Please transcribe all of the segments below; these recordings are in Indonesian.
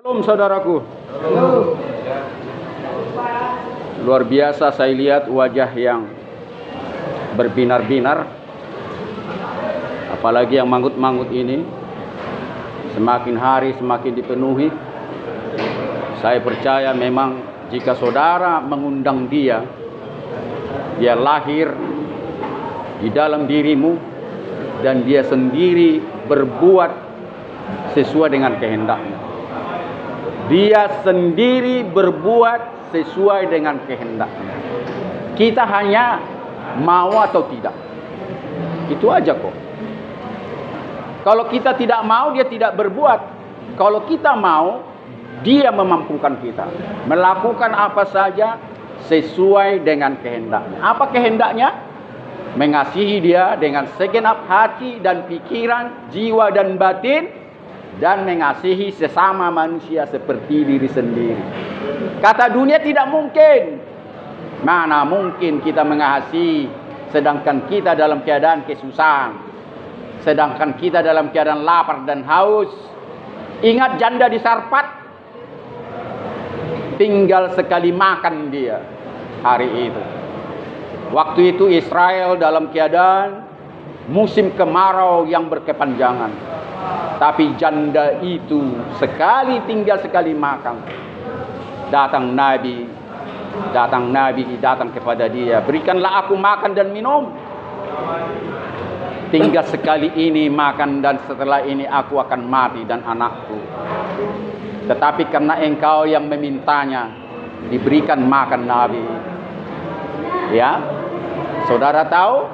Shalom saudaraku. Luar biasa saya lihat wajah yang berbinar-binar. Apalagi yang manggut-manggut ini. Semakin hari semakin dipenuhi. Saya percaya memang jika saudara mengundang dia lahir di dalam dirimu dan dia sendiri berbuat sesuai dengan kehendaknya. Dia sendiri berbuat sesuai dengan kehendaknya. Kita hanya mau atau tidak. Itu aja kok. Kalau kita tidak mau, dia tidak berbuat. Kalau kita mau, dia memampukan kita melakukan apa saja sesuai dengan kehendaknya. Apa kehendaknya? Mengasihi dia dengan segenap hati dan pikiran, jiwa dan batin, dan mengasihi sesama manusia seperti diri sendiri. Kata dunia tidak mungkin. Mana mungkin kita mengasihi sedangkan kita dalam keadaan kesusahan, sedangkan kita dalam keadaan lapar dan haus. Ingat janda di Sarfat, tinggal sekali makan dia hari itu. Waktu itu Israel dalam keadaan musim kemarau yang berkepanjangan. Tapi janda itu tinggal sekali makan. Datang Nabi datang kepada dia, berikanlah aku makan dan minum. Tinggal sekali ini makan dan setelah ini aku akan mati dan anakku. Tetapi karena engkau yang memintanya, diberikan makan Nabi. Ya, saudara tahu,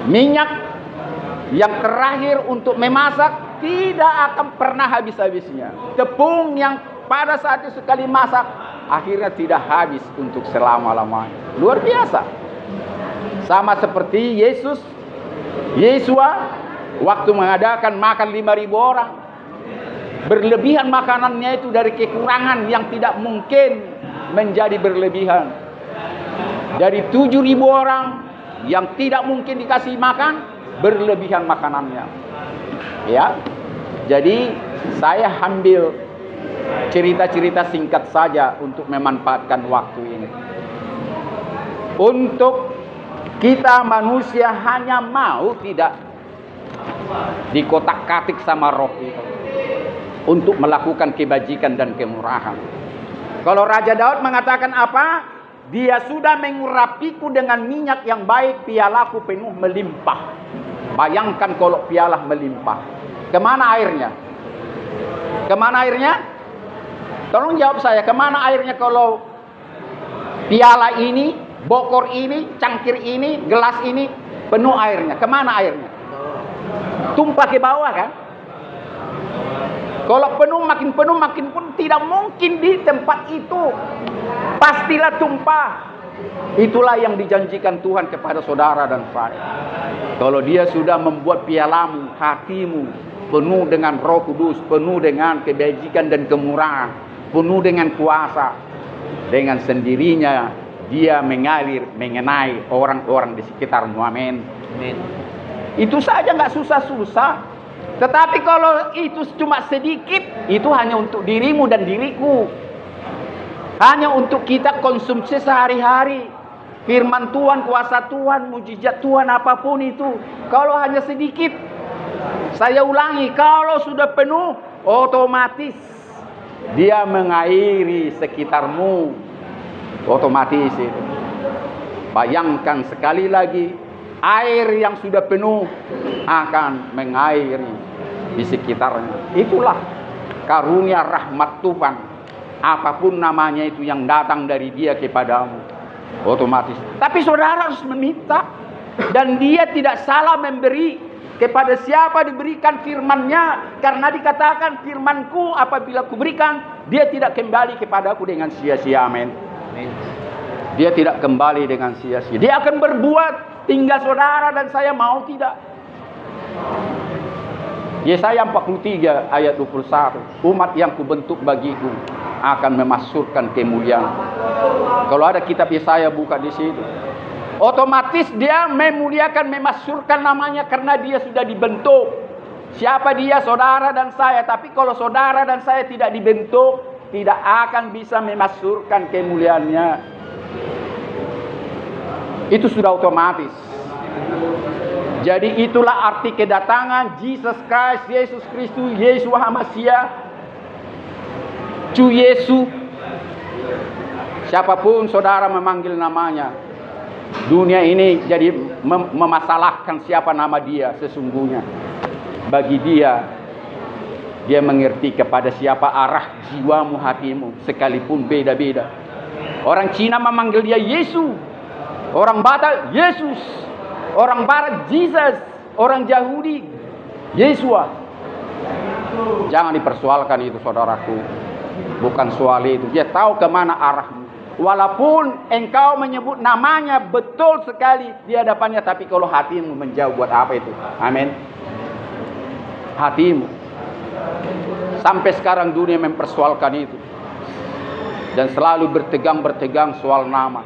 minyak yang terakhir untuk memasak tidak akan pernah habis-habisnya. Tepung yang pada saat itu sekali masak, akhirnya tidak habis untuk selama-lamanya. Luar biasa. Sama seperti Yesua waktu mengadakan makan 5.000 orang. Berlebihan makanannya itu dari kekurangan yang tidak mungkin menjadi berlebihan. Dari 7.000 orang yang tidak mungkin dikasih makan, berlebihan makanannya. Ya. Jadi saya ambil cerita-cerita singkat saja untuk memanfaatkan waktu ini. Untuk kita manusia hanya mau tidak dikotak-katik sama roh itu untuk melakukan kebajikan dan kemurahan. Kalau Raja Daud mengatakan apa? Dia sudah mengurapiku dengan minyak yang baik, pialaku penuh melimpah. Bayangkan kalau piala melimpah. Kemana airnya? Kemana airnya? Tolong jawab saya, kemana airnya kalau piala ini, bokor ini, cangkir ini, gelas ini penuh airnya? Kemana airnya? Tumpah ke bawah kan? Kalau makin penuh pun tidak mungkin di tempat itu. Pastilah tumpah. Itulah yang dijanjikan Tuhan kepada saudara dan saya. Kalau dia sudah membuat pialamu, hatimu penuh dengan Roh Kudus, penuh dengan kebajikan dan kemurahan, penuh dengan kuasa, dengan sendirinya dia mengalir mengenai orang-orang di sekitarmu. Amin. Itu saja nggak susah-susah. Tetapi kalau itu cuma sedikit, itu hanya untuk dirimu dan diriku. Hanya untuk kita konsumsi sehari-hari. Firman Tuhan, kuasa Tuhan, mujizat Tuhan, apapun itu. Kalau hanya sedikit, saya ulangi, kalau sudah penuh, otomatis dia mengairi sekitarmu. Otomatis itu. Bayangkan sekali lagi, air yang sudah penuh akan mengairi di sekitarnya. Itulah karunia rahmat Tuhan. Apapun namanya itu yang datang dari dia kepadamu. Otomatis. Tapi saudara harus meminta. Dan dia tidak salah memberi kepada siapa diberikan firman-Nya. Karena dikatakan firman-Ku apabila kuberikan, dia tidak kembali kepadaku dengan sia-sia. Amin. Dia tidak kembali dengan sia-sia. Dia akan berbuat, tinggal saudara dan saya mau tidak. Yesaya 43 ayat 21. Umat yang kubentuk bagiku akan memasukkan kemuliaan. Kalau ada kitab Yesaya, buka di situ. Otomatis dia memuliakan, memasukkan namanya karena dia sudah dibentuk. Siapa dia? Saudara dan saya. Tapi kalau saudara dan saya tidak dibentuk, tidak akan bisa memasukkan kemuliaannya. Itu sudah otomatis. Jadi itulah arti kedatangan Jesus Christ, Yesus Kristus, Yeshua HaMashiach, Cu Yesus. Siapapun saudara memanggil namanya, dunia ini jadi memasalahkan siapa nama dia sesungguhnya. Bagi dia mengerti kepada siapa arah jiwamu, hatimu, sekalipun beda-beda. Orang Cina memanggil dia Yesus, orang Batak Yesus, orang Barat Jesus, orang Yahudi Yeshua. Jangan dipersoalkan itu, saudaraku. Bukan soal itu. Dia tahu kemana arahmu. Walaupun engkau menyebut namanya betul sekali di hadapannya, tapi kalau hatimu menjauh, buat apa itu? Amin. Hatimu. Sampai sekarang dunia mempersoalkan itu. Dan selalu bertegang soal nama.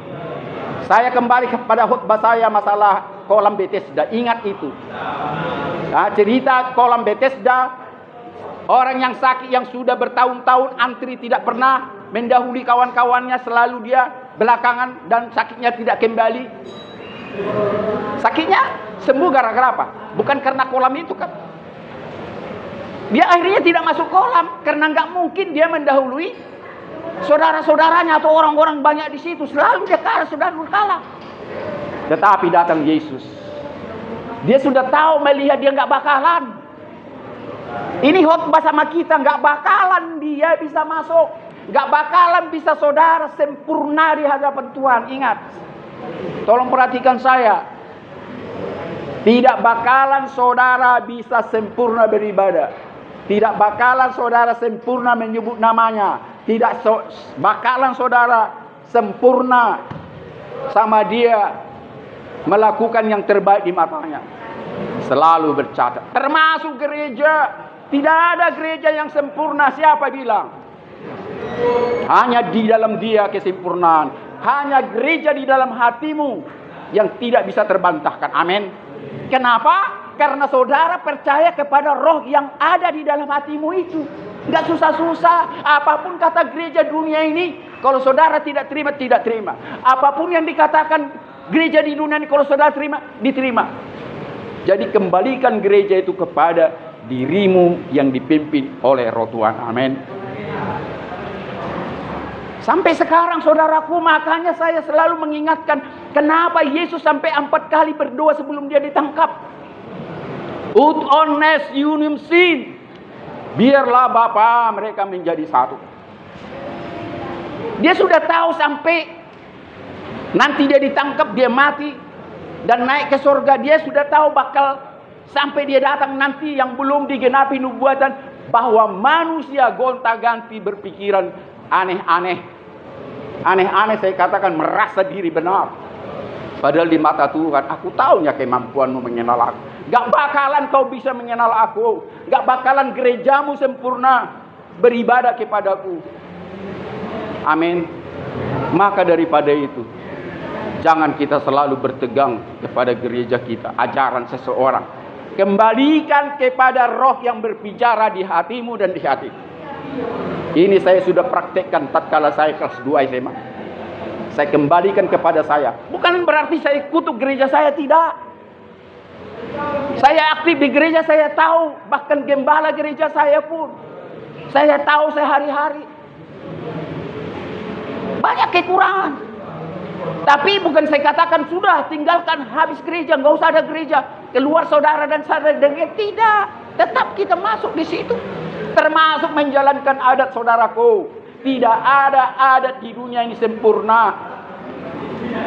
Saya kembali kepada khutbah saya masalah kolam Bethesda. Ingat itu. Nah, cerita kolam Bethesda. Orang yang sakit yang sudah bertahun-tahun antri tidak pernah mendahului kawan-kawannya, selalu dia belakangan dan sakitnya tidak kembali. Sakitnya sembuh gara-gara apa? Bukan karena kolam itu kan. Dia akhirnya tidak masuk kolam karena nggak mungkin dia mendahului saudara-saudaranya atau orang-orang banyak di situ. Selalu dia kalah, saudara kalah. Tetapi datang Yesus. Dia sudah tahu melihat dia nggak bakalan. Ini khotbah sama kita, nggak bakalan dia bisa masuk, nggak bakalan bisa saudara sempurna di hadapan Tuhan. Ingat, tolong perhatikan saya. Tidak bakalan saudara bisa sempurna beribadah. Tidak bakalan saudara sempurna menyebut namanya. Tidak bakalan saudara sempurna sama dia melakukan yang terbaik di matanya. Selalu bercatat. Termasuk gereja. Tidak ada gereja yang sempurna. Siapa bilang? Hanya di dalam dia kesempurnaan. Hanya gereja di dalam hatimu yang tidak bisa terbantahkan. Amin. Kenapa? Karena saudara percaya kepada roh yang ada di dalam hatimu itu. Enggak susah-susah. Apapun kata gereja dunia ini, kalau saudara tidak terima, tidak terima. Apapun yang dikatakan gereja di dunia ini, kalau saudara terima, diterima. Jadi kembalikan gereja itu kepada dirimu yang dipimpin oleh roh Tuhan. Amin. Sampai sekarang saudaraku, makanya saya selalu mengingatkan kenapa Yesus sampai 4 kali berdoa sebelum dia ditangkap. Ut ones unum sin. Biarlah Bapa mereka menjadi satu. Dia sudah tahu sampai nanti dia ditangkap, dia mati dan naik ke surga. Dia sudah tahu bakal sampai dia datang nanti yang belum digenapi nubuatan bahwa manusia gonta-ganti berpikiran aneh-aneh. Aneh-aneh, saya katakan merasa diri benar. Padahal di mata Tuhan, aku tahunya kemampuanmu mengenal aku. Gak bakalan kau bisa mengenal aku. Gak bakalan gerejamu sempurna beribadah kepadaku. Amin. Maka daripada itu, jangan kita selalu bertegang kepada gereja kita, ajaran seseorang. Kembalikan kepada roh yang berbicara di hatimu dan di hati. Ini saya sudah praktekkan tatkala saya kelas 2 SMA. Saya kembalikan kepada saya. Bukan berarti saya kutuk gereja saya, tidak. Saya aktif di gereja, saya tahu. Bahkan gembala gereja saya pun saya tahu sehari-hari. Banyak kekurangan. Tapi bukan saya katakan sudah tinggalkan, habis gereja, nggak usah ada gereja, keluar saudara dan saudara dengar. Tidak, tetap kita masuk di situ, termasuk menjalankan adat saudaraku. Tidak ada adat di dunia ini sempurna.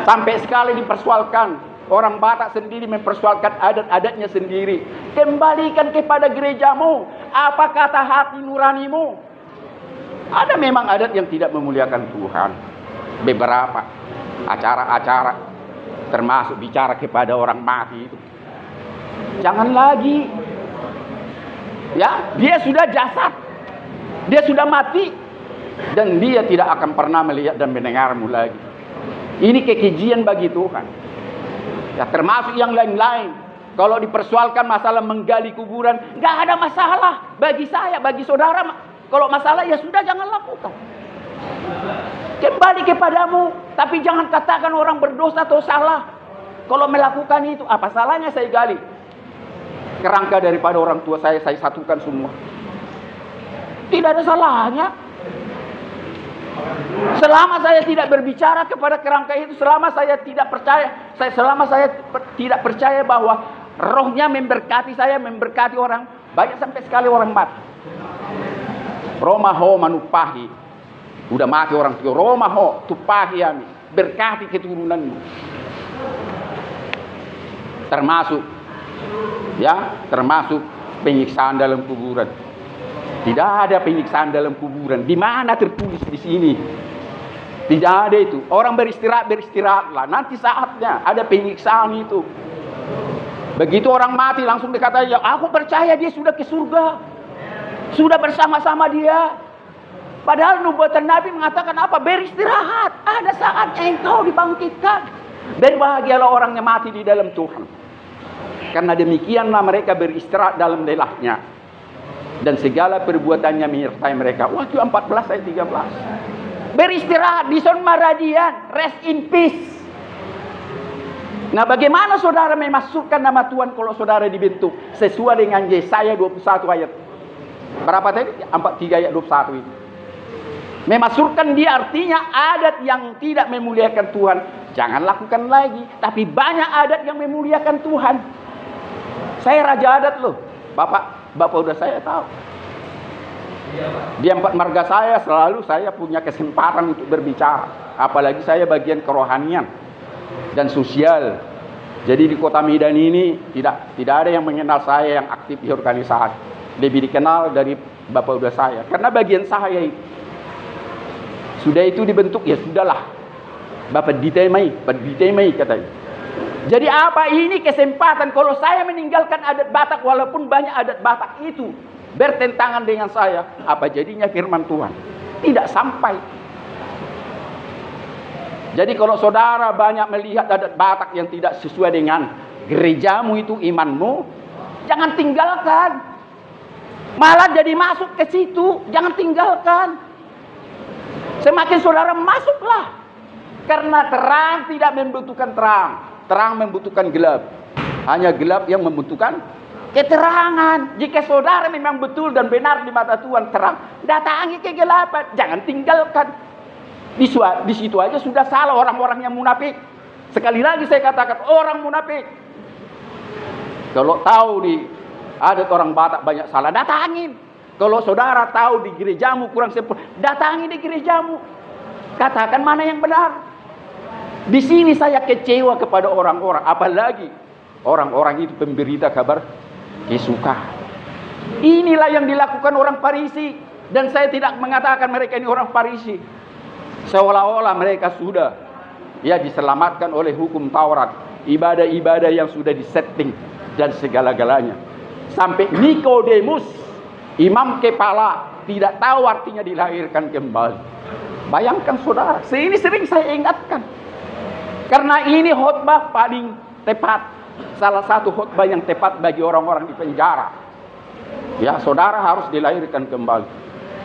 Sampai sekali dipersoalkan. Orang Batak sendiri mempersoalkan adat-adatnya sendiri. Kembalikan kepada gerejamu. Apa kata hati nuranimu? Ada memang adat yang tidak memuliakan Tuhan. Beberapa acara-acara, termasuk bicara kepada orang mati itu. Jangan lagi. Ya, dia sudah jasad. Dia sudah mati. Dan dia tidak akan pernah melihat dan mendengarmu lagi. Ini kekejian bagi Tuhan. Ya, termasuk yang lain-lain. Kalau dipersoalkan masalah menggali kuburan, nggak ada masalah bagi saya, bagi saudara. Kalau masalah ya sudah, jangan lakukan. Kembali kepadamu, tapi jangan katakan orang berdosa atau salah. Kalau melakukan itu, apa salahnya saya gali kerangka daripada orang tua saya satukan semua. Tidak ada salahnya. Selama saya tidak berbicara kepada kerangka itu, selama saya tidak percaya bahwa rohnya memberkati saya, memberkati orang, banyak sampai sekali orang mati. Romaho manupahi, udah mati orang tua. Romaho tupahi ami, berkati keturunanmu. Termasuk penyiksaan dalam kuburan. Tidak ada penyiksaan dalam kuburan. Di mana tertulis di sini? Tidak ada itu. Orang beristirahatlah. Nanti saatnya ada penyiksaan itu. Begitu orang mati langsung dikatakan, ya aku percaya dia sudah ke surga, sudah bersama-sama dia. Padahal nubuatan Nabi mengatakan apa? Beristirahat. Ada saatnya engkau dibangkitkan. Berbahagialah orang yang mati di dalam Tuhan. Karena demikianlah mereka beristirahat dalam lelahnya. Dan segala perbuatannya menyertai mereka. Wahyu 14 ayat 13. Beristirahat di son maradian. Rest in peace. Nah, bagaimana saudara memasukkan nama Tuhan kalau saudara dibentuk sesuai dengan Yesaya 21 ayat. Berapa tadi? 43 ayat 21 itu. Memasukkan dia artinya adat yang tidak memuliakan Tuhan, jangan lakukan lagi. Tapi banyak adat yang memuliakan Tuhan. Saya raja adat loh. Bapak udah saya tahu. Di 4 marga saya selalu saya punya kesempatan untuk berbicara. Apalagi saya bagian kerohanian dan sosial. Jadi di Kota Medan ini tidak ada yang mengenal saya yang aktif di organisasi. Lebih dikenal dari Bapak udah saya. Karena bagian saya itu sudah itu dibentuk, ya sudahlah. Bapak ditemai katanya. Jadi apa ini kesempatan kalau saya meninggalkan adat Batak, walaupun banyak adat Batak itu bertentangan dengan saya, apa jadinya firman Tuhan? Tidak sampai. Jadi kalau saudara banyak melihat adat Batak yang tidak sesuai dengan gerejamu itu, imanmu, jangan tinggalkan. Malah jadi masuk ke situ, jangan tinggalkan. Semakin saudara masuklah. Karena terang tidak membutuhkan terang. Terang membutuhkan gelap. Hanya gelap yang membutuhkan keterangan. Jika saudara memang betul dan benar di mata Tuhan terang, datangi kegelapan. Jangan tinggalkan. Di situ aja sudah salah orang-orang yang munafik. Sekali lagi saya katakan, orang munafik. Kalau tahu di adat orang Batak banyak salah, datangin. Kalau saudara tahu di gerejamu kurang sempurna, datangi di gerejamu. Katakan mana yang benar. Di sini saya kecewa kepada orang-orang, apalagi orang-orang itu pemberita kabar kesukaan. Inilah yang dilakukan orang Farisi, dan saya tidak mengatakan mereka ini orang Farisi. Seolah-olah mereka sudah diselamatkan oleh hukum Taurat, ibadah-ibadah yang sudah disetting dan segala-galanya. Sampai Nikodemus, imam kepala, tidak tahu artinya dilahirkan kembali. Bayangkan saudara, ini sering saya ingatkan. Karena ini khotbah paling tepat. Salah satu khotbah yang tepat bagi orang-orang di penjara. Ya, saudara harus dilahirkan kembali.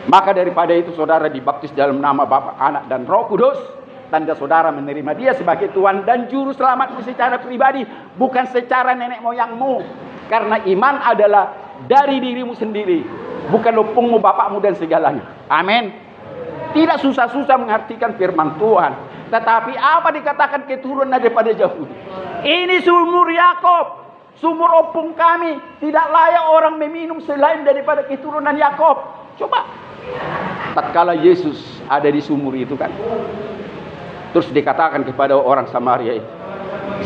Maka daripada itu saudara dibaptis dalam nama Bapa, Anak, dan Roh Kudus. Tanda saudara menerima dia sebagai Tuhan dan Juru Selamatmu secara pribadi. Bukan secara nenek moyangmu. Karena iman adalah dari dirimu sendiri. Bukan opungmu, bapakmu, dan segalanya. Amin. Tidak susah-susah mengartikan firman Tuhan. Tetapi apa dikatakan keturunan daripada Yahudi? Ini sumur Yakob, sumur opung kami. Tidak layak orang meminum selain daripada keturunan Yakob. Coba. Tatkala Yesus ada di sumur itu kan. Terus dikatakan kepada orang Samaria itu,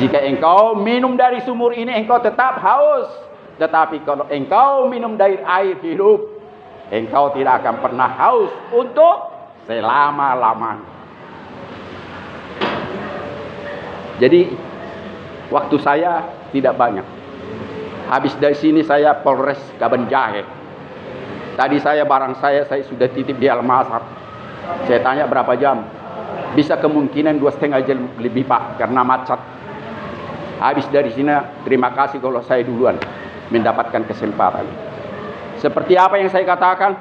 jika engkau minum dari sumur ini, engkau tetap haus. Tetapi kalau engkau minum dari air hidup, engkau tidak akan pernah haus untuk selama-lamanya. Jadi waktu saya tidak banyak. Habis dari sini saya Polres Kabanjahe. Tadi barang saya sudah titip di Almasar. Saya tanya berapa jam. Bisa kemungkinan 2,5 jam lebih Pak, karena macet. Habis dari sini, terima kasih kalau saya duluan mendapatkan kesempatan. Seperti apa yang saya katakan,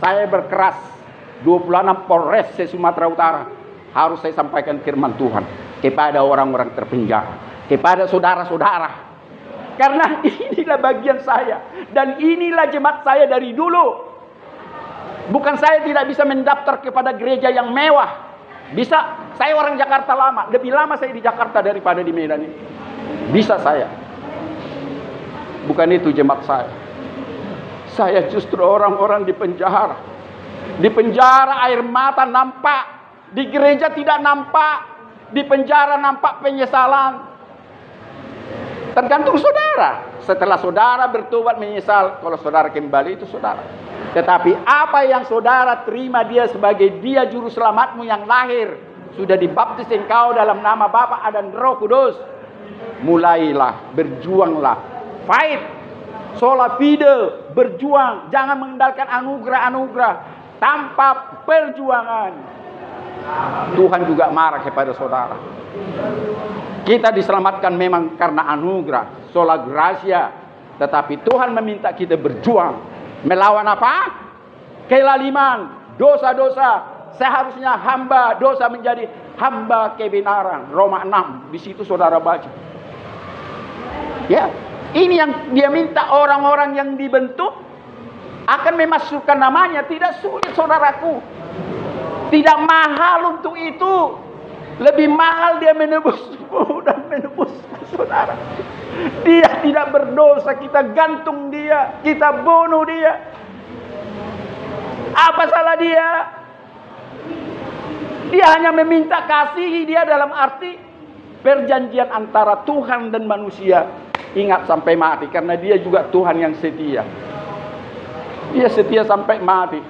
saya berkeras 26 Polres Sumatera Utara harus saya sampaikan firman Tuhan kepada orang-orang terpenjara, kepada saudara-saudara. Karena inilah bagian saya dan inilah jemaat saya dari dulu. Bukan saya tidak bisa mendaftar kepada gereja yang mewah. Bisa, saya orang Jakarta lama, lebih lama saya di Jakarta daripada di Medan ini. Bisa saya. Bukan itu jemaat saya. Saya justru orang-orang di penjara. Di penjara air mata nampak, di gereja tidak nampak, di penjara nampak penyesalan. Tergantung saudara. Setelah saudara bertobat menyesal, kalau saudara kembali itu saudara. Tetapi apa yang saudara terima dia sebagai dia juru selamatmu yang lahir, sudah dibaptis engkau dalam nama Bapa dan Roh Kudus. Mulailah, berjuanglah, fight, sola fide, berjuang, jangan mengandalkan anugerah-anugerah. Tanpa perjuangan, Tuhan juga marah kepada saudara. Kita diselamatkan memang karena anugerah, sola gracia, tetapi Tuhan meminta kita berjuang, melawan apa? Kelaliman, dosa-dosa. Seharusnya hamba dosa menjadi hamba kebenaran. Roma 6, di situ saudara baca. Ya, ini yang dia minta orang-orang yang dibentuk akan memasukkan namanya. Tidak sulit saudaraku. Tidak mahal untuk itu. Lebih mahal dia menebusmu dan menebus saudara. Dia tidak berdosa, kita gantung dia, kita bunuh dia. Apa salah dia? Dia hanya meminta kasihi dia dalam arti perjanjian antara Tuhan dan manusia. Ingat sampai mati, karena dia juga Tuhan yang setia. Dia setia sampai mati.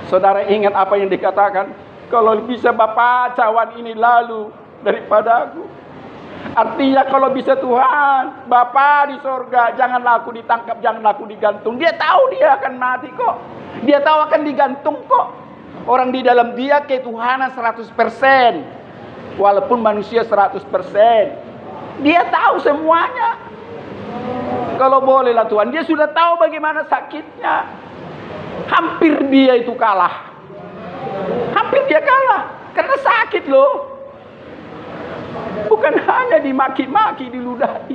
Saudara ingat apa yang dikatakan? Kalau bisa Bapa cawan ini lalu daripada aku. Artinya kalau bisa Tuhan, Bapa di sorga, janganlah aku ditangkap, janganlah aku digantung. Dia tahu dia akan mati kok. Dia tahu akan digantung kok. Orang di dalam dia ketuhanan 100%. Walaupun manusia 100%. Dia tahu semuanya. Kalau bolehlah Tuhan, dia sudah tahu bagaimana sakitnya. Hampir dia itu kalah. Hampir dia kalah. Karena sakit loh. Bukan hanya dimaki-maki, diludahi.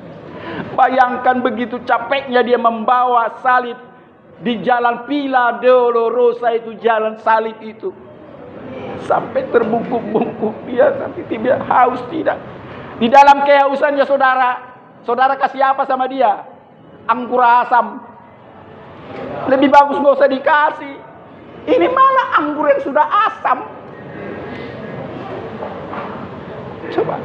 Bayangkan begitu capeknya dia membawa salib di jalan Via Dolorosa itu, jalan salib itu. Sampai terbungkuk-bungkuk dia, sampai tidak haus tidak. Di dalam kehausannya saudara kasih apa sama dia? Anggur asam. Lebih bagus nggak usah dikasih. Ini malah anggur yang sudah asam. Coba.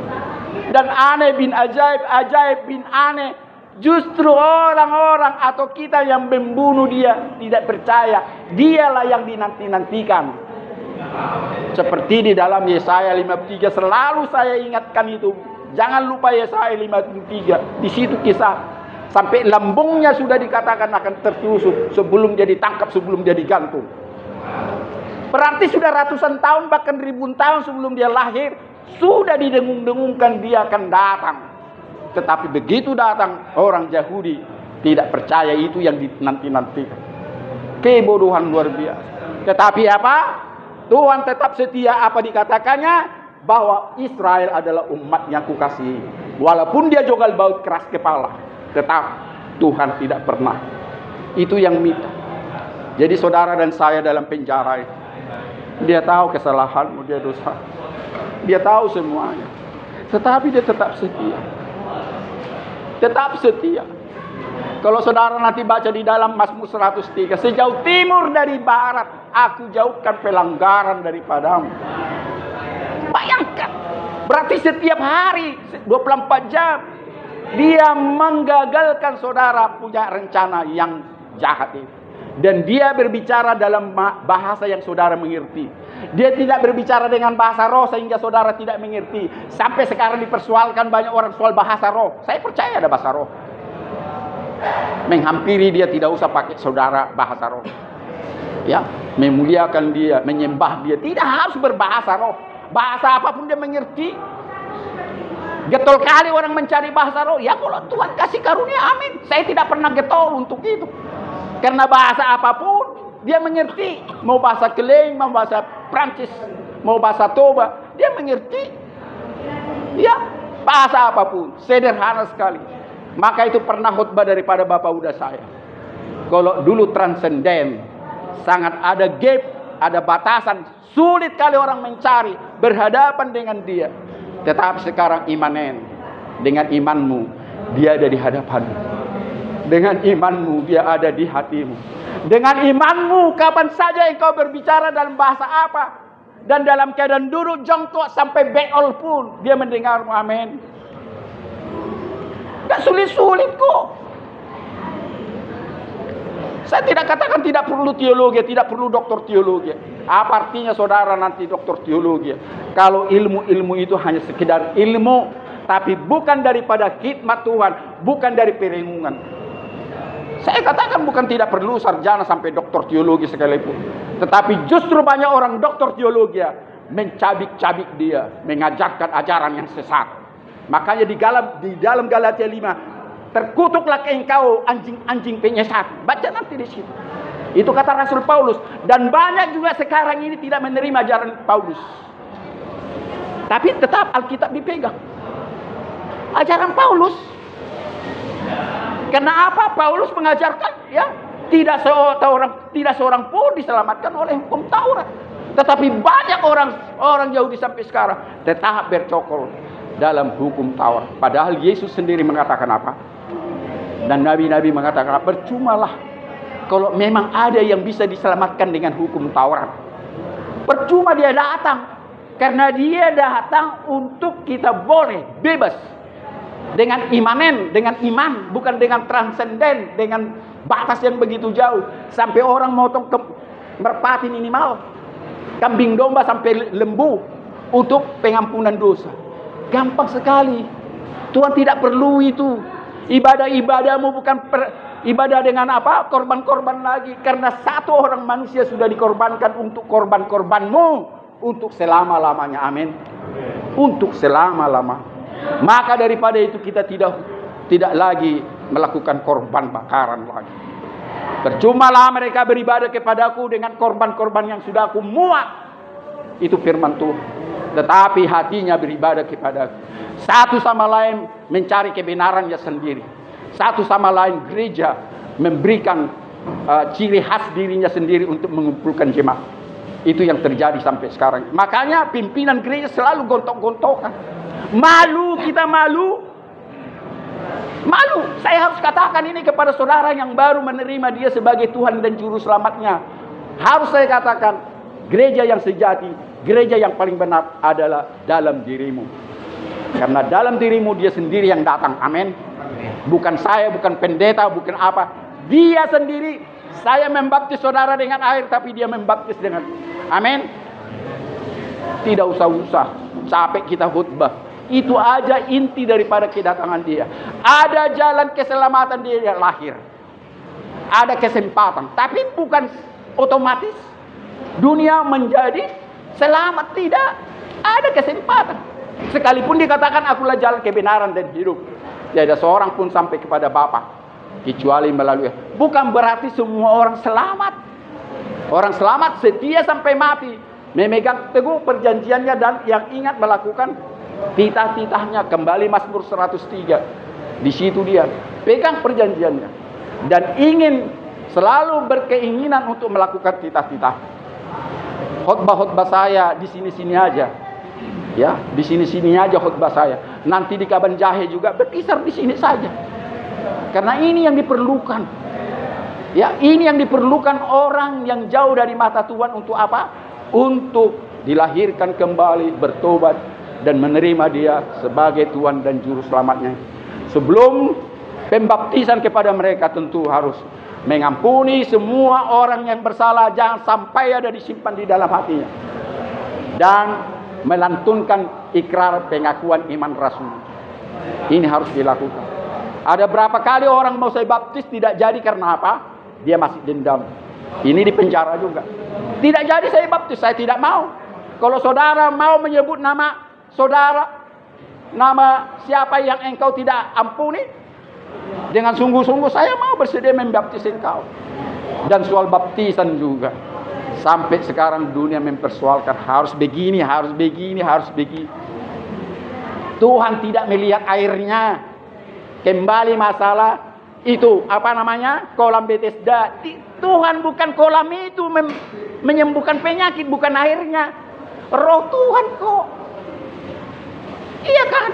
Dan aneh bin ajaib, ajaib bin aneh. Justru orang-orang atau kita yang membunuh dia tidak percaya. Dialah yang dinanti-nantikan. Seperti di dalam Yesaya 53 selalu saya ingatkan itu. Jangan lupa Yesaya 53. Di situ kisah sampai lambungnya sudah dikatakan akan tertusuk sebelum dia ditangkap, sebelum dia digantung. Berarti sudah ratusan tahun bahkan ribuan tahun sebelum dia lahir sudah didengung-dengungkan dia akan datang. Tetapi begitu datang, orang Yahudi tidak percaya itu yang dinanti-nantikan. Kebodohan luar biasa. Tetapi apa? Tuhan tetap setia. Apa dikatakannya? Bahwa Israel adalah umat yang kukasihi. Walaupun dia jogal baut keras kepala, tetap Tuhan tidak pernah. Itu yang minta. Jadi saudara dan saya dalam penjara itu, dia tahu kesalahanmu, dia dosa. Dia tahu semuanya. Tetapi dia tetap setia. Tetap setia. Kalau saudara nanti baca di dalam Mazmur 103, sejauh timur dari barat, aku jauhkan pelanggaran daripadamu. Bayangkan. Berarti setiap hari, 24 jam, dia menggagalkan saudara punya rencana yang jahat itu. Dan dia berbicara dalam bahasa yang saudara mengerti. Dia tidak berbicara dengan bahasa roh sehingga saudara tidak mengerti. Sampai sekarang dipersoalkan banyak orang soal bahasa roh. Saya percaya ada bahasa roh. Menghampiri dia tidak usah pakai saudara bahasa roh. Ya, memuliakan dia, menyembah dia, tidak harus berbahasa roh. Bahasa apapun dia mengerti. Getol kali orang mencari bahasa roh. Ya kalau Tuhan kasih karunia, amin. Saya tidak pernah getol untuk itu. Karena bahasa apapun dia mengerti. Mau bahasa Keleng, mau bahasa Prancis, mau bahasa Toba, dia mengerti. Ya, bahasa apapun, sederhana sekali. Maka itu pernah khotbah daripada Bapak Uda saya. Kalau dulu transenden, sangat ada gap, ada batasan, sulit kali orang mencari, berhadapan dengan dia. Tetapi sekarang imanen, dengan imanmu dia ada di hadapanmu. Dengan imanmu dia ada di hatimu. Dengan imanmu kapan saja engkau berbicara dalam bahasa apa, dan dalam keadaan duduk jongkok sampai beol pun dia mendengarmu, amin. Gak sulit-sulit kok. Saya tidak katakan tidak perlu teologi, tidak perlu doktor teologi. Apa artinya saudara nanti doktor teologi? Kalau ilmu-ilmu itu hanya sekedar ilmu, tapi bukan daripada khidmat Tuhan, bukan dari perenungan. Saya katakan bukan tidak perlu sarjana sampai doktor teologi sekalipun. Tetapi justru banyak orang doktor teologi mencabik-cabik dia, mengajarkan ajaran yang sesat. Makanya di dalam Galatia 5, terkutuklah engkau anjing-anjing penyesat. Baca nanti di situ. Itu kata Rasul Paulus. Dan banyak juga sekarang ini tidak menerima ajaran Paulus. Tapi tetap Alkitab dipegang. Ajaran Paulus. Kenapa Paulus mengajarkan? Ya, tidak seorang pun diselamatkan oleh hukum Taurat. Tetapi banyak orang Yahudi sampai sekarang tetap bercokol dalam hukum Taurat. Padahal Yesus sendiri mengatakan apa? Dan nabi-nabi mengatakan, percumalah kalau memang ada yang bisa diselamatkan dengan hukum Taurat. Percuma dia datang. Karena dia datang untuk kita boleh bebas. Dengan imanen, dengan iman. Bukan dengan transenden, dengan batas yang begitu jauh. Sampai orang motong merpati minimal. Kambing domba sampai lembu. Untuk pengampunan dosa. Gampang sekali. Tuhan tidak perlu itu. Ibadah-ibadahmu bukan ibadah dengan apa? Korban-korban lagi. Karena satu orang manusia sudah dikorbankan untuk korban-korbanmu. Untuk selama-lamanya. Amin. Untuk selama-lama. Maka daripada itu kita tidak lagi melakukan korban bakaran lagi. Percumalah mereka beribadah kepadaku dengan korban-korban yang sudah aku muat. Itu firman Tuhan. Tetapi hatinya beribadah kepadaku. Satu sama lain mencari kebenarannya sendiri. Satu sama lain gereja memberikan ciri khas dirinya sendiri untuk mengumpulkan jemaat. Itu yang terjadi sampai sekarang. Makanya pimpinan gereja selalu gontok-gontokan. Malu, kita malu. Malu. Saya harus katakan ini kepada saudara yang baru menerima dia sebagai Tuhan dan Juru Selamatnya. Harus saya katakan, gereja yang sejati, gereja yang paling benar adalah dalam dirimu. Karena dalam dirimu dia sendiri yang datang. Amin. Bukan saya, bukan pendeta, bukan apa. Dia sendiri. Saya membaptis saudara dengan air, tapi dia membaptis dengan. Amin. Tidak usah-usah. Capek kita khutbah. Itu aja inti daripada kedatangan dia. Ada jalan keselamatan dia lahir. Ada kesempatan. Tapi bukan otomatis dunia menjadi selamat. Tidak. Ada kesempatan. Sekalipun dikatakan akulah jalan kebenaran dan hidup. Tidak ada seorang pun sampai kepada Bapa kecuali melalui. Bukan berarti semua orang selamat. Orang selamat setia sampai mati. Memegang teguh perjanjiannya dan yang ingat melakukan titah-titahnya. Kembali Mazmur 103. Di situ dia pegang perjanjiannya. Dan ingin selalu berkeinginan untuk melakukan titah-titah. Khotbah-khotbah saya di sini-sini aja. Ya, di sini-sini aja khotbah saya. Nanti di Kaban Jahe juga berkisar di sini saja. Karena ini yang diperlukan. Ya, ini yang diperlukan orang yang jauh dari mata Tuhan untuk apa? Untuk dilahirkan kembali, bertobat dan menerima dia sebagai Tuhan dan Juru Selamatnya. Sebelum pembaptisan kepada mereka tentu harus mengampuni semua orang yang bersalah, jangan sampai ada disimpan di dalam hatinya. Dan melantunkan ikrar pengakuan iman rasul. Ini harus dilakukan. Ada berapa kali orang mau saya baptis tidak jadi karena apa? Dia masih dendam. Ini di penjara juga. Tidak jadi saya baptis, saya tidak mau. Kalau saudara mau menyebut nama saudara, nama siapa yang engkau tidak ampuni? Dengan sungguh-sungguh saya mau bersedia membaptis engkau. Dan soal baptisan juga. Sampai sekarang dunia mempersoalkan harus begini, harus begini, harus begini. Tuhan tidak melihat airnya. Kembali masalah itu, apa namanya? Kolam Bethesda. Tuhan bukan kolam itu menyembuhkan penyakit, bukan airnya. Roh Tuhan kok. Iya kan?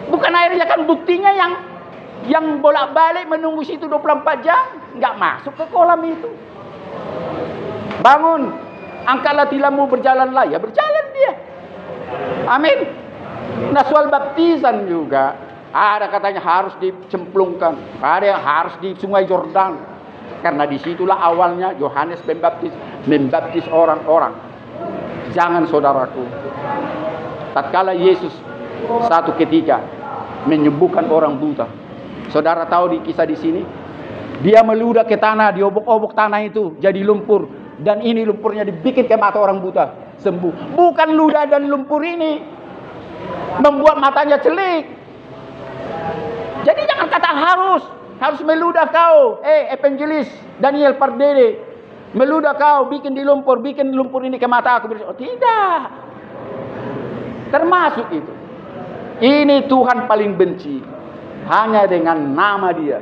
Bukan airnya kan, buktinya yang bolak-balik menunggu situ 24 jam, nggak masuk ke kolam itu. Bangun, angkatlah tilammu, berjalanlah, ya berjalan dia. Amin. Nah, soal baptisan juga ada katanya harus dicemplungkan, ada yang harus di Sungai Yordan, karena disitulah awalnya Yohanes Pembaptis membaptis orang-orang. Jangan saudaraku, tatkala Yesus satu ketika menyembuhkan orang buta, saudara tahu di kisah di sini, dia meludah ke tanah, diobok-obok tanah itu jadi lumpur, dan ini lumpurnya dibikin ke mata orang buta, sembuh. Bukan ludah dan lumpur ini membuat matanya celik. Jadi jangan kata harus meludah kau, evangelis Daniel Pardede, meludah kau, bikin lumpur ini ke mata aku. Oh, tidak. Termasuk itu. Ini Tuhan paling benci. Hanya dengan nama dia.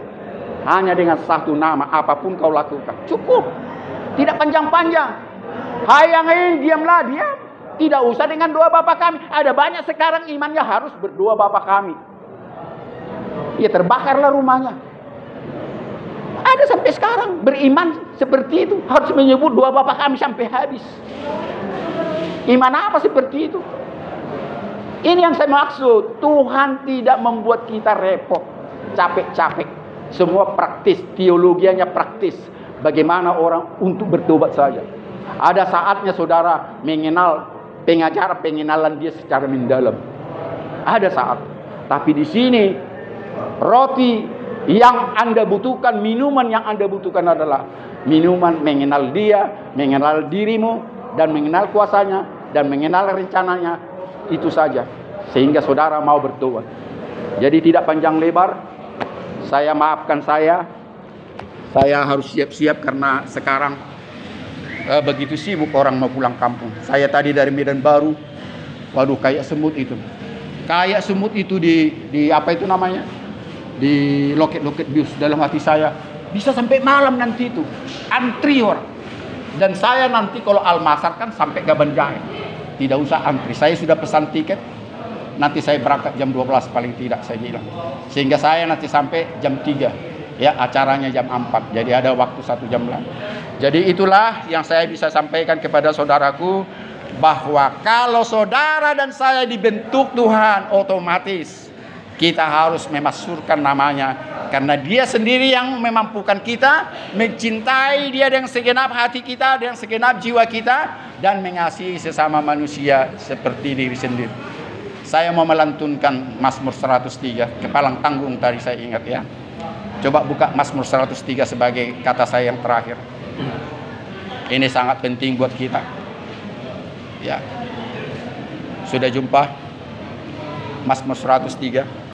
Hanya dengan satu nama, apapun kau lakukan. Cukup. Tidak panjang-panjang. Hai yang lain, diamlah, diam. Tidak usah dengan doa Bapa kami. Ada banyak sekarang imannya harus berdoa Bapa kami. Ya terbakarlah rumahnya. Ada sampai sekarang beriman seperti itu. Harus menyebut doa Bapa kami sampai habis. Iman apa seperti itu? Ini yang saya maksud. Tuhan tidak membuat kita repot, capek-capek. Semua praktis, teologianya praktis. Bagaimana orang untuk bertobat saja. Ada saatnya saudara mengenal pengenalan dia secara mendalam. Ada saat. Tapi di sini roti yang Anda butuhkan, minuman yang Anda butuhkan adalah minuman mengenal dia, mengenal dirimu, dan mengenal kuasanya, dan mengenal rencananya. Itu saja. Sehingga saudara mau bertobat. Jadi tidak panjang lebar. Saya maafkan saya harus siap-siap karena sekarang begitu sibuk orang mau pulang kampung. Saya tadi dari Medan Baru. Waduh, kayak semut itu. Kayak semut itu di apa itu namanya? Di loket-loket bius. Dalam hati saya, bisa sampai malam nanti itu. Antri orang. Dan saya nanti kalau Almasar kan sampai Gaban Jahe. Tidak usah antri. Saya sudah pesan tiket. Nanti saya berangkat jam 12 paling tidak saya bilang. Sehingga saya nanti sampai jam 3. Ya, acaranya jam 4. Jadi ada waktu 1 jam lagi. Jadi itulah yang saya bisa sampaikan kepada saudaraku, bahwa kalau saudara dan saya dibentuk Tuhan, otomatis kita harus memasukkan namanya, karena dia sendiri yang memampukan kita mencintai dia dengan segenap hati kita, dengan segenap jiwa kita, dan mengasihi sesama manusia seperti diri sendiri. Saya mau melantunkan Mazmur 103, kepalang tanggung tadi saya ingat ya. Coba buka Mazmur 103 sebagai kata saya yang terakhir. Ini sangat penting buat kita. Ya. Sudah jumpa Mazmur 103.